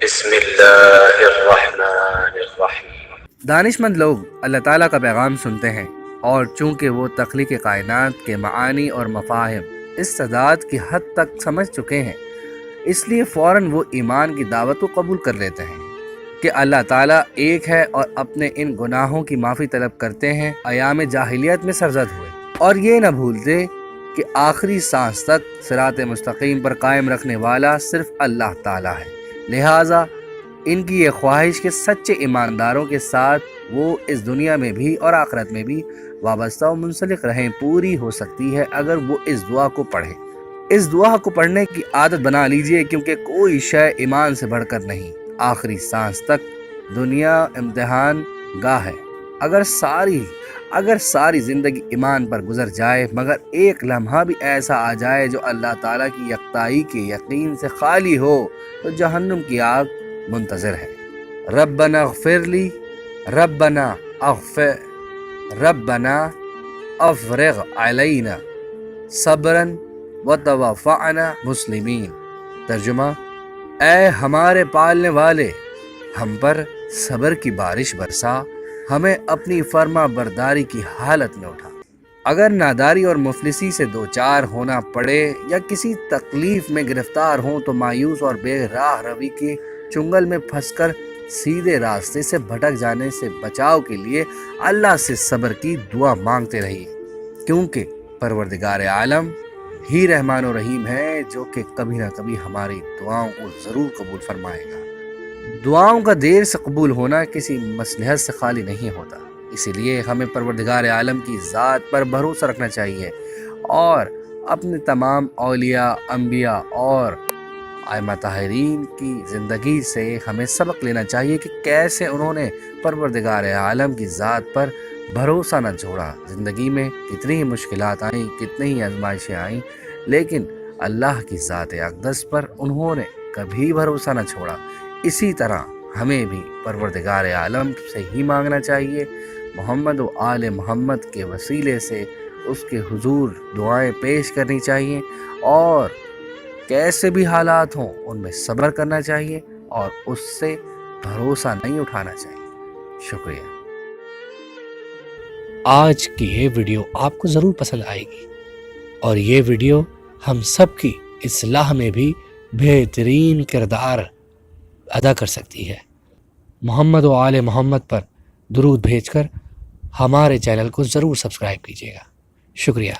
بسم اللہ الرحمن الرحیم۔ دانشمند لوگ اللہ تعالیٰ کا پیغام سنتے ہیں، اور چونکہ وہ تخلیق کائنات کے معانی اور مفاہیم استعداد کی حد تک سمجھ چکے ہیں، اس لیے فوراً وہ ایمان کی دعوت کو قبول کر لیتے ہیں کہ اللہ تعالیٰ ایک ہے، اور اپنے ان گناہوں کی معافی طلب کرتے ہیں ایام جاہلیت میں سرزد ہوئے، اور یہ نہ بھولتے کہ آخری سانس تک صراط مستقیم پر قائم رکھنے والا صرف اللہ تعالیٰ ہے۔ لہٰذا ان کی یہ خواہش کہ سچے ایمانداروں کے ساتھ وہ اس دنیا میں بھی اور آخرت میں بھی وابستہ و منسلک رہیں پوری ہو سکتی ہے اگر وہ اس دعا کو پڑھیں۔ اس دعا کو پڑھنے کی عادت بنا لیجئے، کیونکہ کوئی شے ایمان سے بڑھ کر نہیں۔ آخری سانس تک دنیا امتحان گاہ ہے۔ اگر ساری زندگی ایمان پر گزر جائے مگر ایک لمحہ بھی ایسا آ جائے جو اللہ تعالیٰ کی یکتائی کے یقین سے خالی ہو، تو جہنم کی آگ منتظر ہے۔ ربنا اغفر لی، ربنا افرغ علینا صبرا وتوفنا مسلمین۔ ترجمہ: اے ہمارے پالنے والے، ہم پر صبر کی بارش برسا، ہمیں اپنی فرما برداری کی حالت میں اٹھا۔ اگر ناداری اور مفلسی سے دوچار ہونا پڑے یا کسی تکلیف میں گرفتار ہوں تو مایوس اور بے راہ روی کے چنگل میں پھنس کر سیدھے راستے سے بھٹک جانے سے بچاؤ کے لیے اللہ سے صبر کی دعا مانگتے رہیے، کیونکہ پروردگار عالم ہی رحمان و رحیم ہے جو کہ کبھی نہ کبھی ہماری دعاؤں کو ضرور قبول فرمائے گا۔ دعاؤں کا دیر سے قبول ہونا کسی مصلحت سے خالی نہیں ہوتا، اسی لیے ہمیں پروردگار عالم کی ذات پر بھروسہ رکھنا چاہیے اور اپنے تمام اولیاء، انبیاء اور ائمہ طاہرین کی زندگی سے ہمیں سبق لینا چاہیے کہ کیسے انہوں نے پروردگار عالم کی ذات پر بھروسہ نہ چھوڑا۔ زندگی میں کتنی ہی مشکلات آئیں، کتنی ہی آزمائشیں آئیں، لیکن اللہ کی ذات اقدس پر انہوں نے کبھی بھروسہ نہ چھوڑا۔ اسی طرح ہمیں بھی پروردگار عالم سے ہی مانگنا چاہیے، محمد و آل محمد کے وسیلے سے اس کے حضور دعائیں پیش کرنی چاہیے، اور کیسے بھی حالات ہوں ان میں صبر کرنا چاہیے اور اس سے بھروسہ نہیں اٹھانا چاہیے۔ شکریہ۔ آج کی یہ ویڈیو آپ کو ضرور پسند آئے گی، اور یہ ویڈیو ہم سب کی اصلاح میں بھی بہترین کردار ادا کر سکتی ہے۔ محمد و آل محمد پر درود بھیج کر ہمارے چینل کو ضرور سبسکرائب کیجیے گا۔ شکریہ۔